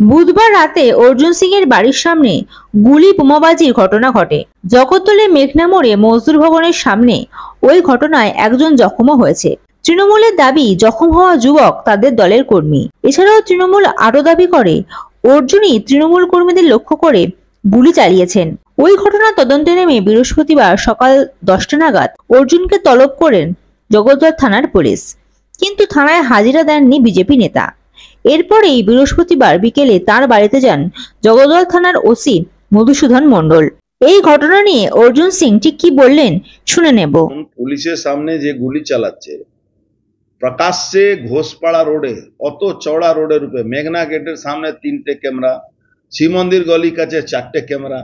বুধবার রাতে অর্জুন সিং এর বাড়ির সামনে গুলি বোমাবাজির ঘটনা ঘটে। জগদ্দলের মেঘনা মোড়ে মজদুর ভবনের সামনে ওই ঘটনায় একজন জখমও হয়েছে। তৃণমূলের দাবি জখম হওয়া যুবক তাদের দলের কর্মী। এছাড়াও তৃণমূল আরো দাবি করে অর্জুনই তৃণমূল কর্মীদের লক্ষ্য করে গুলি চালিয়েছেন। ওই ঘটনার তদন্তে নেমে বৃহস্পতিবার সকাল 10টা নাগাদ অর্জুনকে তলব করেন জগদ্দল থানার পুলিশ, কিন্তু থানায় হাজিরা দেননি বিজেপি নেতা। এরপরেই বৃহস্পতিবার বিকেলে তার বাড়িতে যান জগদ্দল থানার ওসি মধুসূদন মণ্ডল। এই ঘটনা নিয়ে অর্জুন সিং ঠিক কি বললেন শুনে নেব। পুলিশের সামনে যে গুলি চালাচ্ছে প্রকাশ্যে ঘোষপাড়া রোডে, অত চওড়া রোডের উপরে, মেঘনা গেটের সামনে 3টে ক্যামেরা, শিব মন্দির গলির কাছে 4টে ক্যামেরা,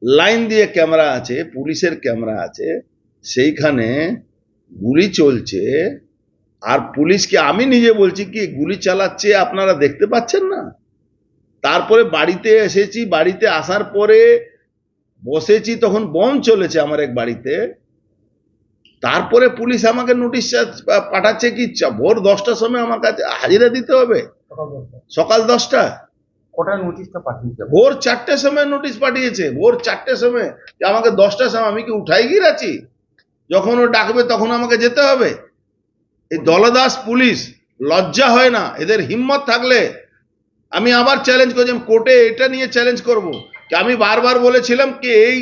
লাইন দিয়ে ক্যামেরা আছে, পুলিশের ক্যামেরা আছে, সেইখানে গুলি চলছে। আর পুলিশকে আমি নিজে বলছি কি গুলি চালাচ্ছে আপনারা দেখতে পাচ্ছেন না? তারপরে বাড়িতে এসেছি, বাড়িতে আসার পরে বসেছি, তখন বম চলেছে আমার এক বাড়িতে। তারপরে পুলিশ আমাকে নোটিশ পাঠাচ্ছে কি ভোর 10টার সময় আমার কাছে হাজিরা দিতে হবে। সকাল 10টা নোটিশটা পাঠিয়েছে, ভোর 4টের সময় নোটিশ পাঠিয়েছে, ভোর 4টের সময়। আমাকে 10টার সময় আমি কি উঠাই গিয়ে আছি? যখন ও ডাকবে তখন আমাকে যেতে হবে। এই দলদাস পুলিশ লজ্জা হয় না? এদের হিম্মত থাকলে আমি আবার চ্যালেঞ্জ করছি, কোর্টে এটা নিয়ে চ্যালেঞ্জ করব। আমি বারবার বলেছিলাম কি এই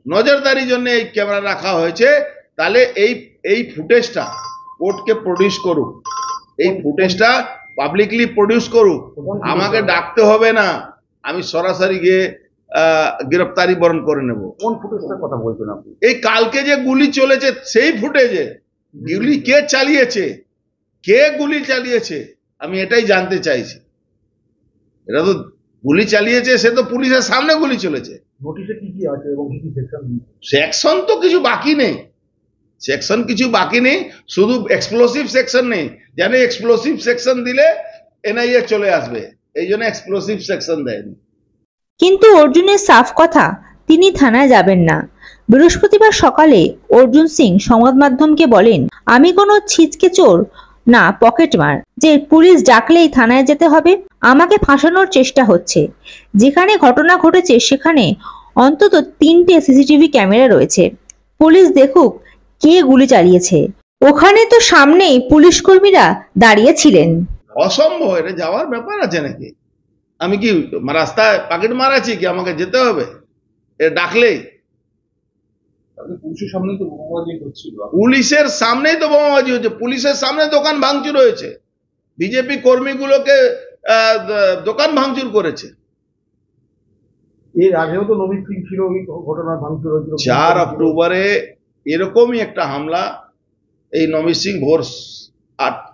নজরদারির জন্য এই ক্যামেরা রাখা হয়েছে, তাহলে এই ফুটেজটা কোর্টকে প্রডিউস করুক, এই ফুটেজটা পাবলিকলি প্রডিউস করুক, আমাকে ডাকতে হবে না, আমি সরাসরি গিয়ে গ্রেফতারি বরণ করে নেব। কোন ফুটেজটার কথা বলছেন আপনি? এই কালকে যে গুলি চলেছে সেই ফুটেজে গুলি কে চালিয়েছে, কে গুলি চালিয়েছে আমি এটাই জানতে চাইছি। এটা তো গুলি চালিয়েছে, সে তো পুলিশের সামনে গুলি চলেছে। নোটিশে কি কি আছে এবং কি কি সেকশন? সেকশন তো কিছু বাকি নেই, সেকশন কিছু বাকি নেই, শুধু এক্সপ্লোসিভ সেকশন নেই। জানে এক্সপ্লোসিভ সেকশন দিলে এনআইএ চলে আসবে, এই জন্য এক্সপ্লোসিভ সেকশন দেয়নি। কিন্তু অর্জুনের সাফ কথা, তিনি থানায় যাবেন না। বৃহস্পতিবার সকালে অর্জুন সিং সংবাদ মাধ্যমকে বলেন, আমি কোনো ছিচকে চোর না পকেটমার যে পুলিশ ডাকলেই থানায় যেতে হবে। আমাকে ফাঁসানোর চেষ্টা হচ্ছে। যেখানে ঘটনা ঘটেছে সেখানে অন্তত 3টে সিসিটিভি ক্যামেরা রয়েছে। পুলিশ দেখুক কে গুলি চালিয়েছে। ওখানে তো সামনেই পুলিশ কর্মীরা দাঁড়িয়ে ছিলেন। অসম্ভব, এটা যাওয়ার ব্যাপার আছে নাকি? আমি কি রাস্তায় পকেট মারাছি কি আমাকে যেতে হবে? এ ডাকলেই পুলিশের সামনেই তো বোমাবাজি হচ্ছিল, পুলিশের সামনেই তো বোমাবাজি হচ্ছে, পুলিশের সামনে দোকান ভাঙচুর হয়েছে, বিজেপি কর্মীগুলোকে দোকান ভাঙচুর করেছে। এর আগেও তো নবীন সিং ছিল এই ঘটনার ভাঙচুর হয়েছিল। 4 অক্টোবরে এরকমই একটা হামলা এই নবীন সিং ভোর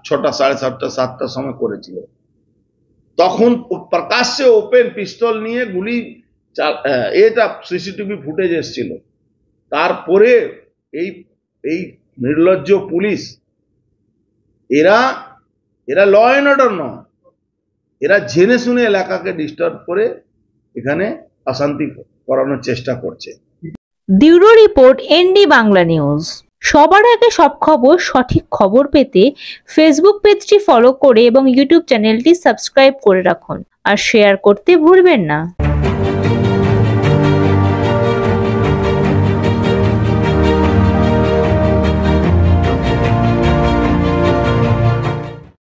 6টা, 7:30, 7টার সময় করেছিল। তখন প্রকাশ্যে ওপেন পিস্তল নিয়ে গুলি, এটা সিসিটিভি ফুটেজ এসেছিল। তারপরে এই নির্লজ্জ পুলিশ, এরা ল অ্যান্ড অর্ডার নয়, এরা জেনে শুনে এলাকাকে ডিস্টার্ব করে এখানে অশান্তি করানোর চেষ্টা করছে। Bureau report, ND Bangla news. সবার আগে সব খবর, সঠিক খবর পেতে ফেসবুক পেজটি ফলো করে এবং ইউটিউব চ্যানেলটি সাবস্ক্রাইব করে রাখুন আর শেয়ার করতে ভুলবেন না।